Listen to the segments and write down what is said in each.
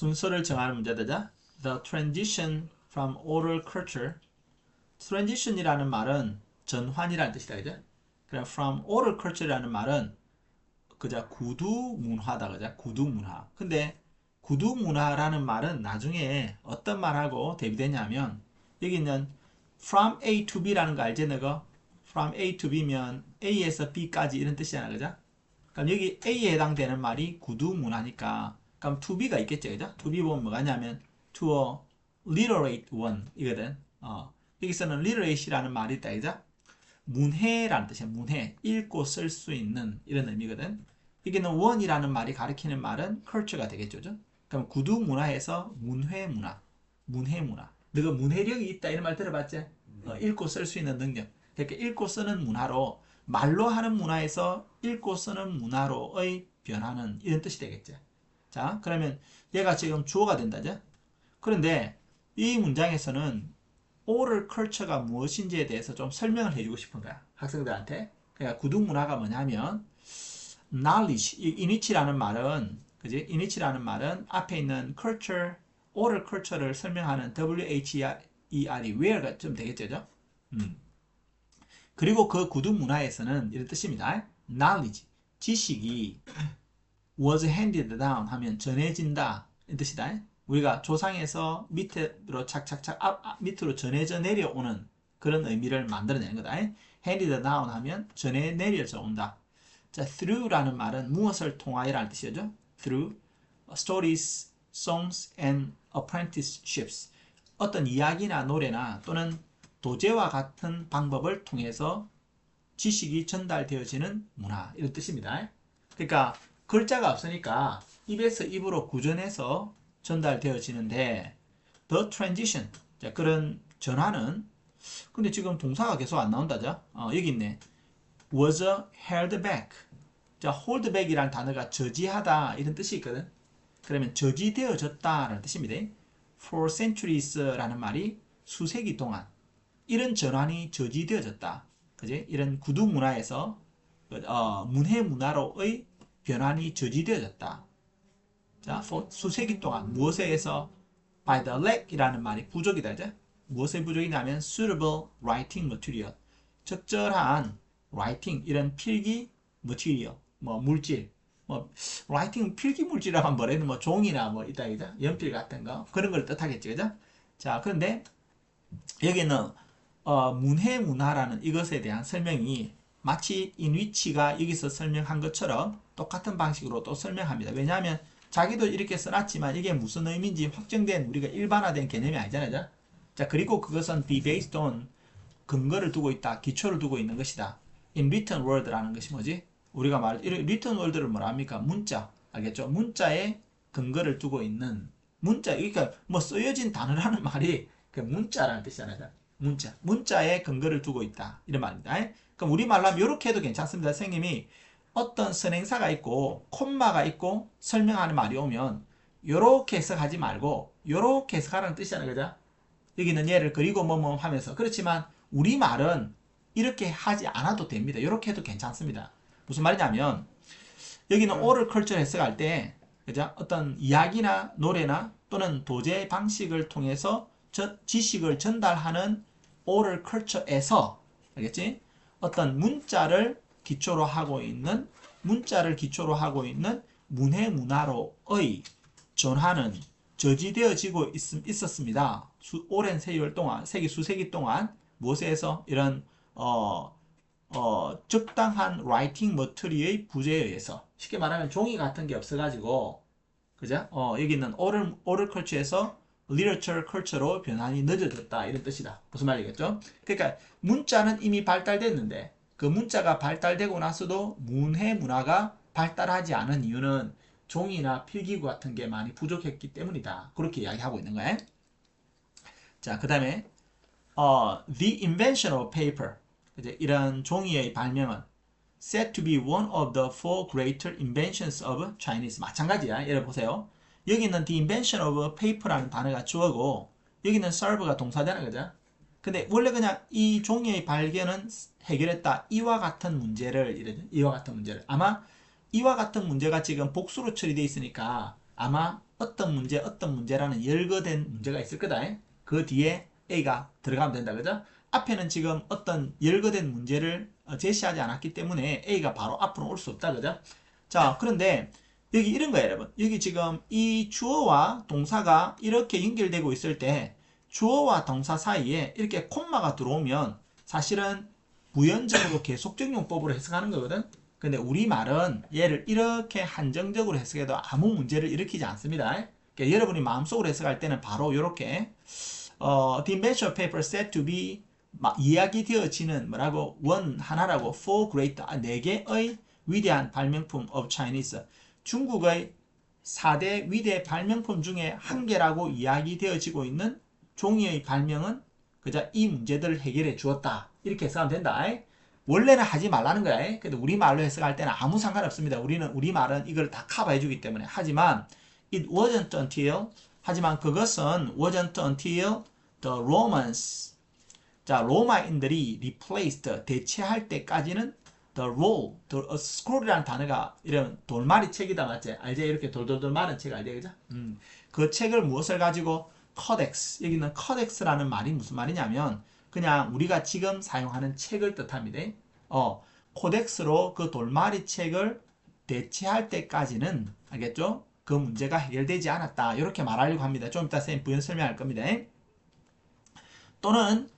순서를 정하는 문제다. The transition from oral culture. transition이라는 말은 전환이라는 뜻이다. 그죠? 그럼 from oral culture라는 말은 그자 구두 문화다. 그자 구두 문화. 근데 구두 문화라는 말은 나중에 어떤 말하고 대비되냐면 여기 있는 from A to B라는 거 알지? 너가 from A to B면 A에서 B까지 이런 뜻이잖아. 그죠? 그럼 여기 A에 해당되는 말이 구두 문화니까 그럼 to B가 있겠죠. 그죠? to B 보면 뭐가 있냐면 to a literate one 이거든. 여기서는 literate이라는 말이 있다. 그죠? 문해라는 뜻이야. 문해. 읽고 쓸 수 있는 이런 의미거든. 여기는 one이라는 말이 가리키는 말은 culture가 되겠죠. 그죠? 그럼 구두 문화에서 문회 문화. 문해 문화. 너가 문해력이 있다 이런 말 들어봤지? 읽고 쓸 수 있는 능력. 그러니까 읽고 쓰는 문화로 말로 하는 문화에서 읽고 쓰는 문화로의 변화는 이런 뜻이 되겠죠. 자, 그러면 얘가 지금 주어가 된다죠. 그런데 이 문장에서는 oral culture가 무엇인지에 대해서 좀 설명을 해주고 싶은 거야. 학생들한테. 그러니까 구두 문화가 뭐냐면 knowledge, 이니치라는 말은 그지? 이니치라는 말은 앞에 있는 culture, oral culture를 설명하는 WHER이 where가 좀 되겠죠? 그리고 그 구두 문화에서는 이런 뜻입니다. knowledge, 지식이 was handed down 하면 전해진다 이 뜻이다. 우리가 조상에서 밑으로 착착착 밑으로 전해져 내려오는 그런 의미를 만들어내는 거다. handed down 하면 전해 내려져 온다. 자, through라는 말은 무엇을 통하여라는 뜻이죠. through stories, songs and apprenticeships. 어떤 이야기나 노래나 또는 도제와 같은 방법을 통해서 지식이 전달되어지는 문화 이런 뜻입니다. 그러니까 글자가 없으니까 입에서 입으로 구전해서 전달되어지는데 the transition 자, 그런 전환은 근데 지금 동사가 계속 안 나온다죠. 여기 있네. was held back. 자, hold back이라는 단어가 저지하다 이런 뜻이 있거든. 그러면 저지되어졌다라는 뜻입니다. for centuries라는 말이 수세기 동안 이런 전환이 저지되어졌다. 그지? 이런 구두 문화에서 문해 문화로의 변환이 저지되어졌다. 자, 수세기 동안 무엇에 의해서 by the lack이라는 말이 부족이다. 이제? 무엇의 부족이냐면 suitable writing material. 적절한 writing 이런 필기 material, 뭐 물질, 뭐 writing 필기 물질이라고 하면 뭐래는 뭐 종이나 뭐 있다 이죠? 연필 같은 거 그런 걸 뜻하겠지, 그죠? 자, 그런데 여기는 문해 문화라는 이것에 대한 설명이 마치 인위치가 여기서 설명한 것처럼 똑같은 방식으로 또 설명합니다. 왜냐하면 자기도 이렇게 써놨지만 이게 무슨 의미인지 확정된 우리가 일반화된 개념이 아니잖아요. 자, 그리고 그것은 be based on 근거를 두고 있다, 기초를 두고 있는 것이다. in written word라는 것이 뭐지? 우리가 written word를 뭐라 합니까? 문자, 알겠죠? 문자에 근거를 두고 있는 문자, 그러니까 뭐 쓰여진 단어라는 말이 그 문자라는 뜻이잖아요. 문자에 근거를 두고 있다 이런 말입니다. 그럼 우리말로 하면 이렇게 해도 괜찮습니다. 선생님이 어떤 선행사가 있고 콤마가 있고 설명하는 말이 오면 요렇게 해석하지 말고 요렇게 해석하라는 뜻이잖아요. 그죠? 여기는 얘를 그리고 뭐뭐 하면서 그렇지만 우리말은 이렇게 하지 않아도 됩니다. 이렇게 해도 괜찮습니다. 무슨 말이냐면 여기는 oral culture 해석할 때 그죠? 어떤 이야기나 노래나 또는 도제 방식을 통해서 지식을 전달하는 oral culture에서 알겠지? 어떤 문자를 기초로 하고 있는 문해 문화로의 전환은 저지되어지고 있었습니다. 오랜 세월 동안, 수세기 동안 무엇에서 이런 적당한 라이팅 머터리의 부재에 의해서 쉽게 말하면 종이 같은 게 없어가지고 그죠? 여기는 oral culture에서 literature culture로 변환이 늦어졌다 이런 뜻이다. 무슨 말이겠죠? 그러니까 문자는 이미 발달됐는데 그 문자가 발달되고 나서도 문해 문화가 발달하지 않은 이유는 종이나 필기구 같은 게 많이 부족했기 때문이다. 그렇게 이야기하고 있는 거예요. 자, 그 다음에 the invention of paper 이제 이런 종이의 발명은 said to be one of the four greater inventions of Chinese. 마찬가지야. 예를 보세요. 여기는 the invention of paper라는 단어가 주어고 여기는 serve가 동사잖아, 그죠? 근데 원래 그냥 이 종이의 발견은 해결했다. 이와 같은 문제를 아마 이와 같은 문제가 지금 복수로 처리되어 있으니까 아마 어떤 문제라는 열거된 문제가 있을 거다. 그 뒤에 A가 들어가면 된다. 그죠? 앞에는 지금 어떤 열거된 문제를 제시하지 않았기 때문에 A가 바로 앞으로 올 수 없다. 그죠? 자, 그런데 여기 이런 거예요, 여러분. 여기 지금 이 주어와 동사가 이렇게 연결되고 있을 때 주어와 동사 사이에 이렇게 콤마가 들어오면 사실은 부연적으로 계속적 용법으로 해석하는 거거든. 근데 우리말은 얘를 이렇게 한정적으로 해석해도 아무 문제를 일으키지 않습니다. 그러니까 여러분이 마음속으로 해석할 때는 바로 이렇게 the measure paper said to be 이야기되어지는 뭐라고 하나라고 for great 4개의 위대한 발명품 of Chinese 중국의 4대 위대 발명품 중에 한 개라고 이야기되어지고 있는 종이의 발명은 그저 이 문제들을 해결해 주었다. 이렇게 해석하면 된다. 원래는 하지 말라는 거야. 근데 우리말로 해석할 때는 아무 상관없습니다. 우리말은 이걸 다 커버해 주기 때문에. 하지만 it wasn't until 하지만 그것은 wasn't until the Romans 자, 로마인들이 replaced 대체할 때까지는 the roll, scroll이라는 단어가 이런 돌마리 책이다 맞지? 알지? 이렇게 돌돌돌 마른 책 알지? 그죠? 그 책을 무엇을 가지고 codex 여기는 codex라는 말이 무슨 말이냐면 그냥 우리가 지금 사용하는 책을 뜻합니다. 코덱스로 그 돌마리 책을 대체할 때까지는 알겠죠? 그 문제가 해결되지 않았다. 이렇게 말하려고 합니다. 좀 이따 쌤 부연 설명할 겁니다. 또는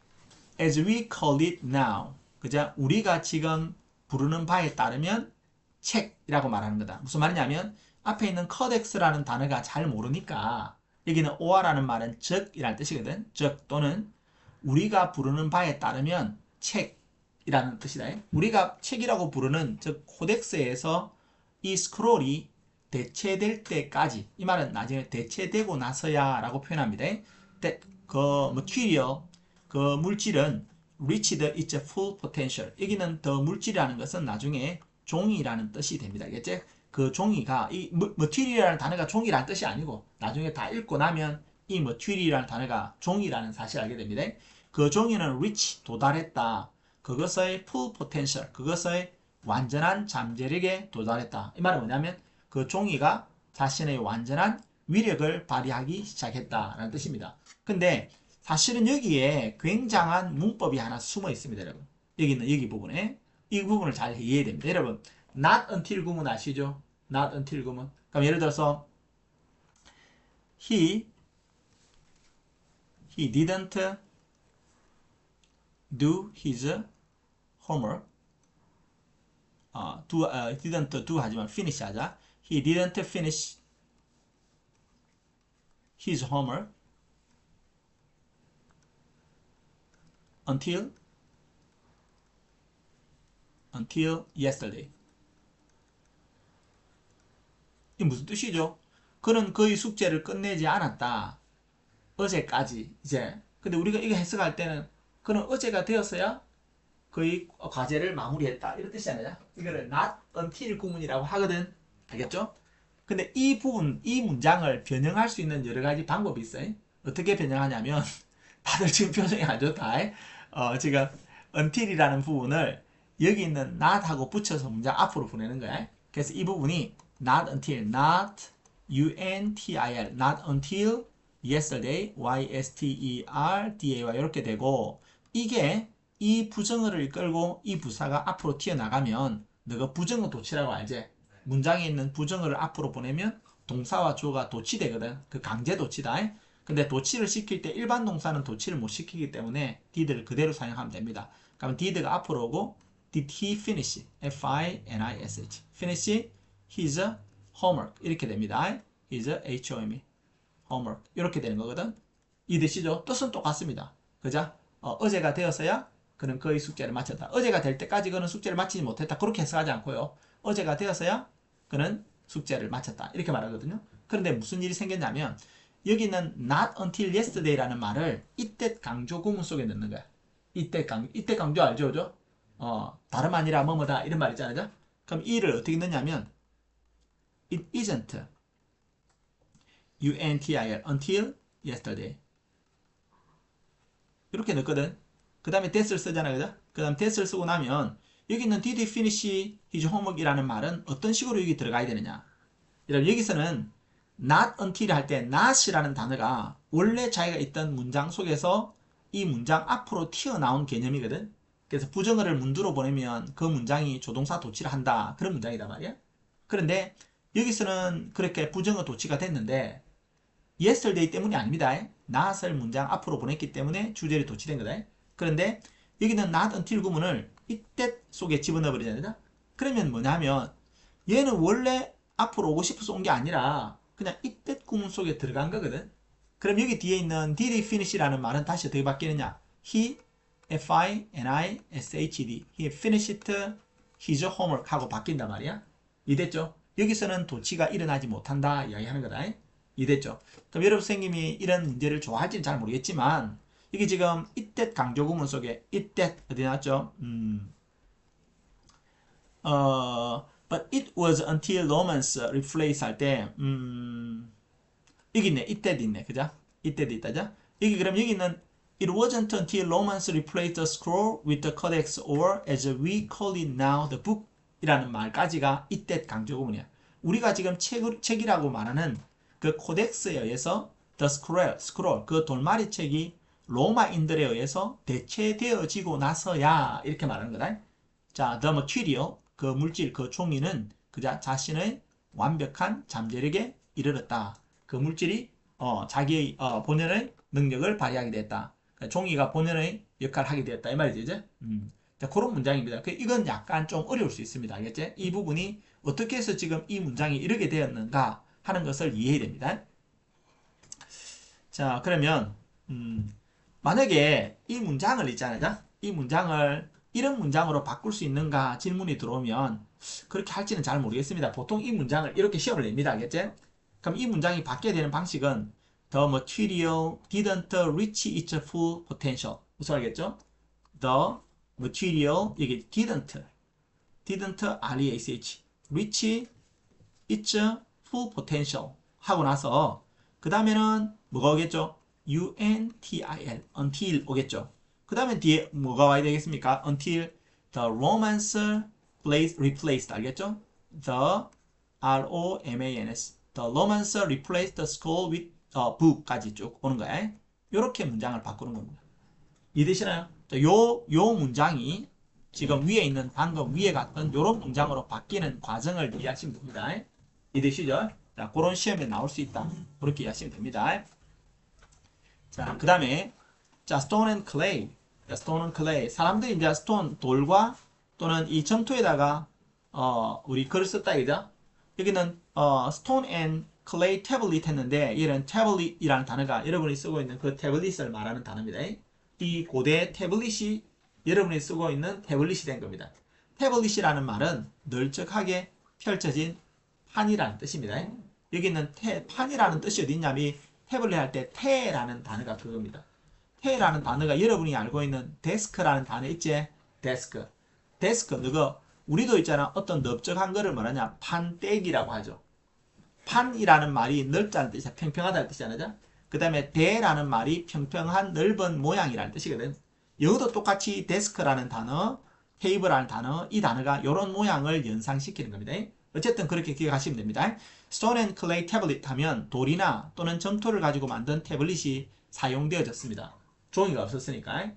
as we call it now. 그죠? 우리가 지금 부르는 바에 따르면 책이라고 말하는 거다. 무슨 말이냐면 앞에 있는 codex라는 단어가 잘 모르니까 여기는 or라는 말은 즉이라는 뜻이거든. 즉 또는 우리가 부르는 바에 따르면 책이라는 뜻이다. 우리가 책이라고 부르는 즉 코덱스에서 이 스크롤이 대체될 때까지 이 말은 나중에 대체되고 나서야 라고 표현합니다. 그 material 그 물질은 reached its full potential 여기는 the 물질이라는 것은 나중에 종이라는 뜻이 됩니다. 알겠지? 그 종이가 이 material이라는 단어가 종이라는 뜻이 아니고 나중에 다 읽고 나면 이 material이라는 단어가 종이라는 사실을 알게 됩니다. 그 종이는 reach 도달했다. 그것의 full potential 그것의 완전한 잠재력에 도달했다. 이 말은 뭐냐면 그 종이가 자신의 완전한 위력을 발휘하기 시작했다라는 뜻입니다. 근데 사실은 여기에 굉장한 문법이 하나 숨어 있습니다, 여러분. 여기 부분에 이 부분을 잘 이해해야 됩니다. 여러분, not until 구문 아시죠? not until 구문. 그럼 예를 들어서 he didn't do his homework. didn't do 하지만 finish 하자. He didn't finish his homework until yesterday. 이게 무슨 뜻이죠? 그는 그의 숙제를 끝내지 않았다. 어제까지 이제. 근데 우리가 이거 해석할 때는 그는 어제가 되었어야 그의 과제를 마무리했다. 이런 뜻이잖아요. 이거를 not until 구문이라고 하거든. 알겠죠? 근데 이 부분, 이 문장을 변형할 수 있는 여러 가지 방법이 있어요. 어떻게 변형하냐면 다들 지금 표정이 안 좋다. 지금 until이라는 부분을 여기 있는 not하고 붙여서 문장 앞으로 보내는 거야. 그래서 이 부분이 not until, not until, not until yesterday, yesterday 이렇게 되고 이게 이 부정어를 끌고 이 부사가 앞으로 튀어나가면 너가 부정어 도치라고 알지? 문장에 있는 부정어를 앞으로 보내면 동사와 주어가 도치되거든. 그 강제 do치다. 근데 도치를 시킬 때 일반 동사는 도치를 못 시키기 때문에 did를 그대로 사용하면 됩니다. 그러면 did가 앞으로 오고 did he finish? F-I-N-I-S-H finish his homework 이렇게 됩니다. his H-O-M-E homework 이렇게 되는 거거든. 이 뜻이죠. 뜻은 똑같습니다. 그죠? 어제가 되었어야 그는 그의 숙제를 마쳤다. 어제가 될 때까지 그는 숙제를 마치지 못했다. 그렇게 해석하지 않고요. 어제가 되었어야 그는 숙제를 마쳤다. 이렇게 말하거든요. 그런데 무슨 일이 생겼냐면 여기는 not until yesterday라는 말을 이때 강조 구문 속에 넣는 거야. 이때 강조 알죠? 그죠? 다름 아니라 뭐뭐다 이런 말 있잖아요. 그럼 이를 어떻게 넣냐면 it isn't until until yesterday 이렇게 넣거든. 그 다음에 that을 쓰잖아. 그죠? 그 다음 that을 쓰고 나면 여기 있는 did he finish his homework 이라는 말은 어떤 식으로 여기 들어가야 되느냐. 여러분 여기서는 not until 할 때 not이라는 단어가 원래 자기가 있던 문장 속에서 이 문장 앞으로 튀어나온 개념이거든. 그래서 부정어를 문두로 보내면 그 문장이 조동사 도치를 한다. 그런 문장이단 말이야. 그런데 여기서는 그렇게 부정어 도치가 됐는데 yesterday 때문이 아닙니다. not을 문장 앞으로 보냈기 때문에 주절이 도치된 거다. 그런데 여기는 not until 구문을 이때 속에 집어넣어 버리잖아요. 그러면 뭐냐면 얘는 원래 앞으로 오고 싶어서 온 게 아니라 그냥 이때 구문 속에 들어간 거거든. 그럼 여기 뒤에 있는 did he finish라는 말은 다시 어떻게 바뀌느냐? he, f-i-n-i-s-h-d he finished his homework 하고 바뀐단 말이야. 이해됐죠? 여기서는 도치가 일어나지 못한다 이야기하는 거다. 이해됐죠? 그럼 여러분 선생님이 이런 문제를 좋아할지는 잘 모르겠지만 이게 지금 이때 강조 구문 속에 이때 어디 나왔죠? But it was until Romans replace 할 때 여기 있네. 이때도 있네. 그죠? 이때도 있다죠? 여기 그럼 여기는 It wasn't until Romans replaced the scroll with the codex or as we call it now the book 이라는 말까지가 이때 강조 구문이야. 우리가 지금 책이라고 말하는 그 코덱스에 의해서 the scroll 그 돌마리 책이 로마인들에 의해서 대체되어지고 나서야 이렇게 말하는 거다. 자, the material 그 물질 그 종이는 그자 자신의 완벽한 잠재력에 이르렀다. 그 물질이 자기의 본연의 능력을 발휘하게 됐다. 그러니까 종이가 본연의 역할을 하게 되었다. 이 말이죠. 이제? 자, 그런 문장입니다. 이건 약간 좀 어려울 수 있습니다. 알겠지? 이 부분이 어떻게 해서 지금 이 문장이 이렇게 되었는가 하는 것을 이해해야 됩니다. 자, 그러면 만약에 이 문장을 있잖아요. 이 문장을 이런 문장으로 바꿀 수 있는가 질문이 들어오면 그렇게 할지는 잘 모르겠습니다. 보통 이 문장을 이렇게 시험을 냅니다. 알겠지? 그럼 이 문장이 바뀌어야 되는 방식은 The material didn't reach its full potential. 무슨 알겠죠? The material 이게 didn't R-E-A-C-H reach its full potential 하고 나서 그 다음에는 뭐가 오겠죠? until until 오겠죠. 그 다음에 뒤에 뭐가 와야 되겠습니까? until the Romans replaced 알겠죠? the R-O-M-A-N-S the Romans replaced the scroll with a book까지 쭉 오는 거야. 이렇게 문장을 바꾸는 겁니다. 이해되시나요? 요 문장이 지금 위에 있는 방금 위에 갔던 요런 문장으로 바뀌는 과정을 이해하시면 됩니다. 이해되시죠? 자, 그런 시험에 나올 수 있다. 그렇게 이해하시면 됩니다. 자, 그 다음에 자, stone and clay. 자, stone and clay. 사람들이 이제 stone, 돌과 또는 이 점토에다가 우리 글을 썼다 이죠? 여기는 stone and clay tablet 했는데 이런 tablet이라는 단어가 여러분이 쓰고 있는 그 태블릿을 말하는 단어입니다. 이 고대 태블릿이 여러분이 쓰고 있는 태블릿이 된 겁니다. 태블릿이라는 말은 널쩍하게 펼쳐진 판이라는 뜻입니다. 여기는 판이라는 뜻이 어디 있냐면 태블릿 할 때 태라는 단어가 그겁니다. 태라는 단어가 여러분이 알고 있는 데스크라는 단어 있지? 데스크. 너거 우리도 있잖아. 어떤 넓적한 거를 뭐라냐? 판때기라고 하죠. 판이라는 말이 넓다는 뜻이야. 평평하다는 뜻이잖아. 그 다음에 대라는 말이 평평한 넓은 모양이라는 뜻이거든. 여기도 똑같이 데스크라는 단어, 테이블이라는 단어, 이 단어가 이런 모양을 연상시키는 겁니다. 어쨌든 그렇게 기억하시면 됩니다. Stone and clay tablet 하면 돌이나 또는 점토를 가지고 만든 태블릿이 사용되어졌습니다. 종이가 없었으니까.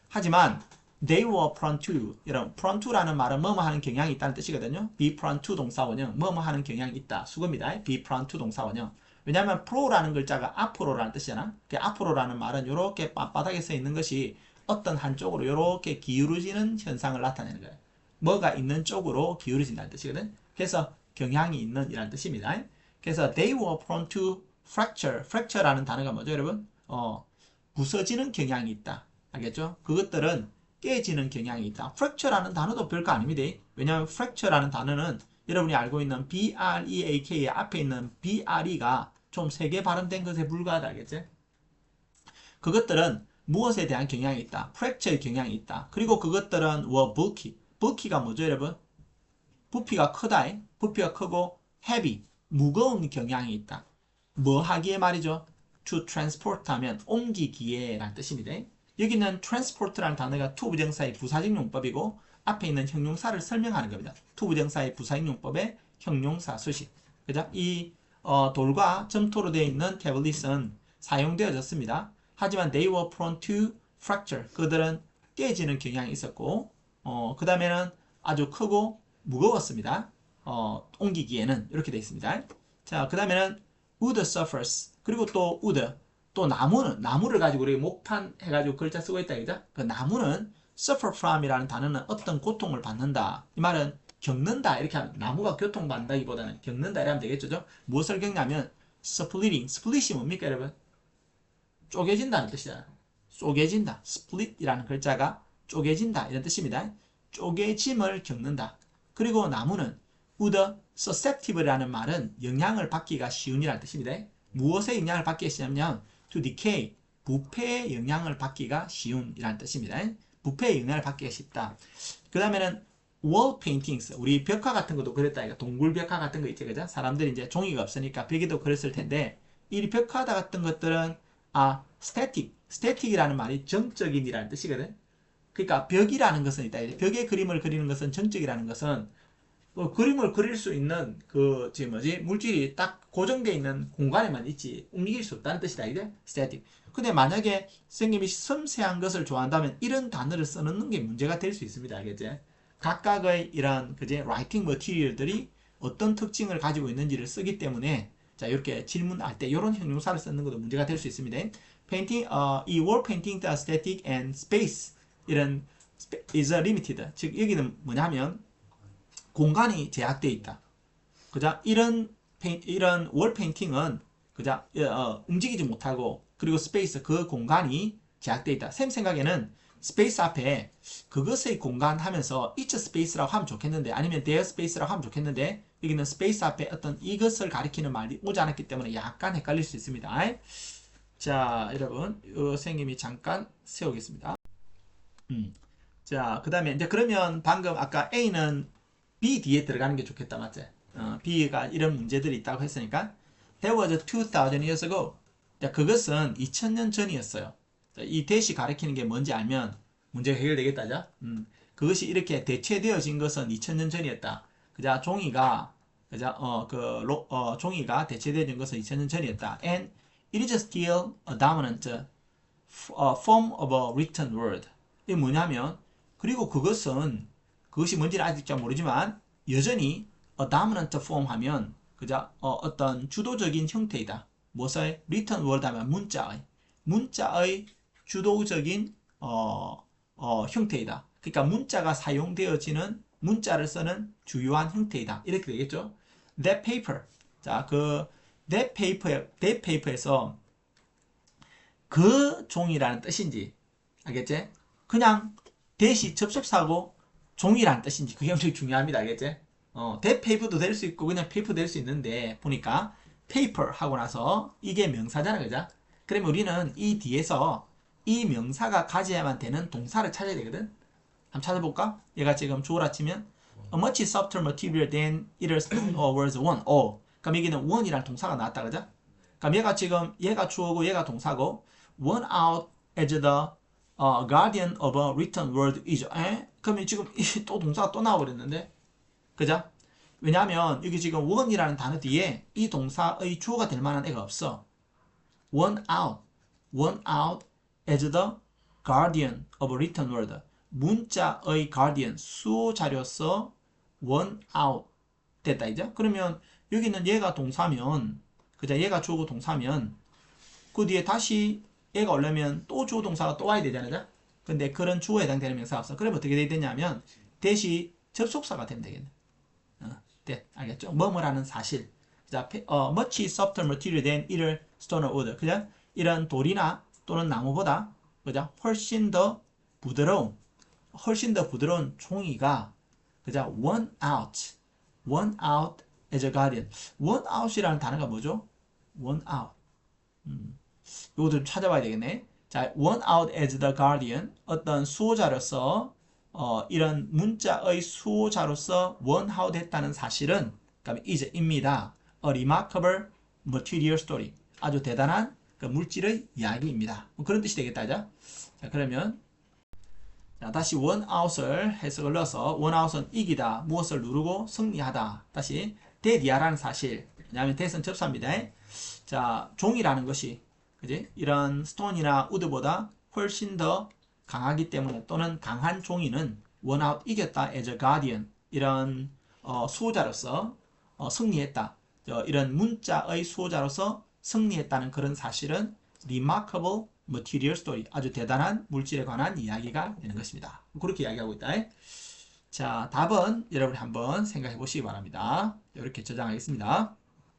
하지만 they were prone to, 여러분 prone to라는 말은 뭐뭐 하는 경향이 있다는 뜻이거든요. be prone to 동사원형, 뭐뭐 하는 경향이 있다. 수거입니다. be prone to 동사원형. 왜냐하면 pro라는 글자가 앞으로라는 뜻이잖아. 그 앞으로라는 말은 이렇게 빳빳하게 써 있는 것이 어떤 한쪽으로 이렇게 기울어지는 현상을 나타내는 거예요. 뭐가 있는 쪽으로 기울어진다는 뜻이거든. 그래서 경향이 있는 이라는 뜻입니다. 그래서 they were prone to fracture라는 단어가 뭐죠, 여러분? 부서지는 경향이 있다. 알겠죠? 그것들은 깨지는 경향이 있다. fracture라는 단어도 별거 아닙니다. 왜냐하면 fracture라는 단어는 여러분이 알고 있는 break의 앞에 있는 bre가 좀 세게 발음된 것에 불과하다. 알겠지? 그것들은 무엇에 대한 경향이 있다. fracture의 경향이 있다. 그리고 그것들은 were bulky. bulky가 뭐죠, 여러분? 부피가 크다. 부피가 크고 heavy, 무거운 경향이 있다. 뭐 하기에 말이죠? to transport 하면 옮기기에 라는 뜻입니다. 여기는 transport라는 단어가 to 부정사의 부사적 용법이고 앞에 있는 형용사를 설명하는 겁니다. to 부정사의 부사적 용법의 형용사 수식. 그죠? 이 돌과 점토로 되어 있는 태블릿은 사용되어졌습니다. 하지만 they were prone to fracture. 그들은 깨지는 경향이 있었고, 그 다음에는 아주 크고 무거웠습니다. 옮기기에는 이렇게 되어 있습니다. 자, 그 다음에는 wood suffers. 그리고 또 wood, 또 나무를 가지고 우리 목판 해가지고 글자 쓰고 있다, 그죠? 그 나무는 suffer from이라는 단어는 어떤 고통을 받는다. 이 말은 겪는다 이렇게 하면, 나무가 고통받는다기보다는 겪는다 이렇게 하면 되겠죠? 무엇을 겪냐면 splitting. split이 뭡니까 여러분? 쪼개진다는 뜻이잖아요. 쪼개진다. split이라는 글자가 쪼개진다 이런 뜻입니다. 쪼개짐을 겪는다. 그리고 나무는 would susceptible이라는 말은 영향을 받기가 쉬운이라는 뜻입니다. 무엇에 영향을 받기가 쉬냐면 to decay, 부패의 영향을 받기가 쉬운이라는 뜻입니다. 부패의 영향을 받기가 쉽다. 그 다음에는 wall paintings, 우리 벽화 같은 것도 그랬다. 이거 동굴 벽화 같은 거 있지, 그죠? 사람들이 이제 종이가 없으니까 벽에도 그랬을 텐데, 이 벽화 같은 것들은 static이라는 말이 정적인이라는 뜻이거든. 그러니까 벽이라는 것은 있다. 벽에 그림을 그리는 것은 정적이라는 것은 그림을 그릴 수 있는 물질이 딱 고정되어 있는 공간에만 있지 움직일 수 없다는 뜻이다. 이제 static. 근데 만약에 선생님이 섬세한 것을 좋아한다면 이런 단어를 써놓는 게 문제가 될 수 있습니다. 알겠지? 각각의 이런 writing material들이 어떤 특징을 가지고 있는지를 쓰기 때문에 자, 이렇게 질문할 때 이런 형용사를 쓰는 것도 문제가 될 수 있습니다. painting, 이 wall painting the static and space 이런 is limited. 즉 여기는 뭐냐면 공간이 제약되어 있다. 그자 이런 월 페인팅은 그자 움직이지 못하고, 그리고 스페이스 그 공간이 제약되어 있다. 쌤 생각에는 스페이스 앞에 그것의 공간 하면서 each space라고 하면 좋겠는데, 아니면 their space라고 하면 좋겠는데, 여기는 스페이스 앞에 어떤 이것을 가리키는 말이 오지 않았기 때문에 약간 헷갈릴 수 있습니다. 자, 여러분, 선생님이 잠깐 세우겠습니다. 자, 그 다음에 이제 그러면 방금 아까 A는 B 뒤에 들어가는 게 좋겠다, 맞지? B가 이런 문제들이 있다고 했으니까 There was 2000 years ago. 자, 그것은 2000년 전이었어요. 자, 이 대시 가리키는 게 뭔지 알면 문제가 해결되겠다죠? 그것이 이렇게 대체되어진 것은 2000년 전이었다. 그자 종이가 종이가 대체되어진 것은 2000년 전이었다. And it is still a dominant form of a written word. 이게 뭐냐면, 그리고 그것이 뭔지는 아직 잘 모르지만 여전히 a dominant form 하면 어떤 주도적인 형태이다. 무엇의? written word 하면 문자의 주도적인 형태이다. 그러니까 문자가 사용되어지는, 문자를 쓰는 주요한 형태이다. 이렇게 되겠죠. That paper. 자, that paper에서 그 종이라는 뜻인지 알겠지? 그냥 대시 접속사고 종이라는 뜻인지 그게 엄청 중요합니다. 알겠지? that paper도 될 수 있고 그냥 paper 될 수 있는데, 보니까 paper 하고 나서 이게 명사잖아, 그죠? 그러면 우리는 이 뒤에서 이 명사가 가져야만 되는 동사를 찾아야 되거든. 한번 찾아볼까? 얘가 지금 주어라 치면 a much softer material than either was one. 그럼 여기는 one이라는 동사가 나왔다, 그죠? 그럼 얘가 주어고 얘가 동사고, one out as the guardian of a written word is. 그러면 지금 또 동사가 또 나와버렸는데, 그죠? 왜냐하면 여기 지금 one이라는 단어 뒤에 이 동사의 주어가 될 만한 애가 없어. one out as the guardian of a written word. 문자의 guardian, 수호자로서 one out 됐다, 이제? 그러면 여기는 얘가 동사면, 그죠? 얘가 주어고 동사면 그 뒤에 다시 얘가 오려면 또 주어 동사가 또 와야 되잖아요. 근데 그런 주어에 해당되는 명사가 없어. 그러면 어떻게 돼야 되냐면 대시 접속사가 되면 되겠네. 알겠죠? 뭐뭐라는 사실. 자, much softer material than either stone or wood. 그죠? 이런 돌이나 또는 나무보다, 그죠? 훨씬 더 부드러운 종이가, 그죠? one out as a guardian. one out이라는 단어가 뭐죠? one out. 이것도 좀 찾아봐야 되겠네. 자, one out as the guardian. 어떤 수호자로서, 이런 문자의 수호자로서 one out 했다는 사실은, 그러니까 is입니다. A remarkable material story. 아주 대단한 그 물질의 이야기입니다. 뭐 그런 뜻이 되겠다, 자, 그러면 자, 다시 one out을 해석을 넣어서, one out은 이기다, 무엇을 누르고 승리하다. 다시 대디아라는 사실. 왜냐하면 대선 접수합니다. 자, 종이라는 것이 그지? 이런 스톤이나 우드보다 훨씬 더 강하기 때문에 또는 강한 종이는 원아웃 이겼다 as a guardian 이런 수호자로서 승리했다. 이런 문자의 수호자로서 승리했다는 그런 사실은 remarkable material story 아주 대단한 물질에 관한 이야기가 되는 것입니다. 그렇게 이야기하고 있다. 자, 답은 여러분이 한번 생각해 보시기 바랍니다. 이렇게 저장하겠습니다.